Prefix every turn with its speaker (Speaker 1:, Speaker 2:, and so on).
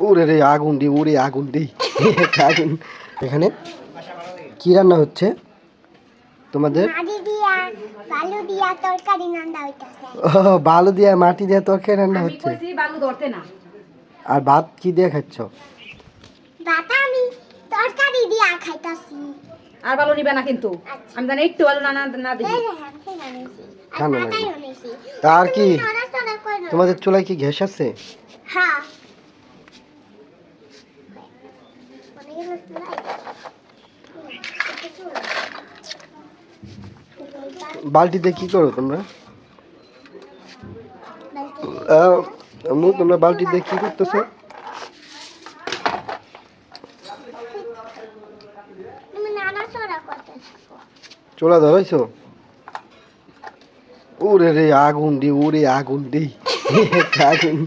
Speaker 1: ওরে রে আগুন দি, ওরে আগুন দি। আগুন। এখানে কি রান্না হচ্ছে তোমাদের? বালু দিয়া মাটি দিয়া তরকারি রান্না হচ্ছে। আর ভাত কি দিয়ে খাচ্ছ?
Speaker 2: আর ভালো নিবে না কিন্তু আমি জানি একটু ভালো না না দিই।
Speaker 1: আর কি তোমাদের চুলায় কি গ্যাস আছে?
Speaker 3: হ্যাঁ।
Speaker 1: বালতিতে কি করো তোমরা? তোমরা বালতিতে কি করতেছো? চুলা ধরাইছো? ওরে রে আগুন দি, ওরে আগুন দি। আগুন।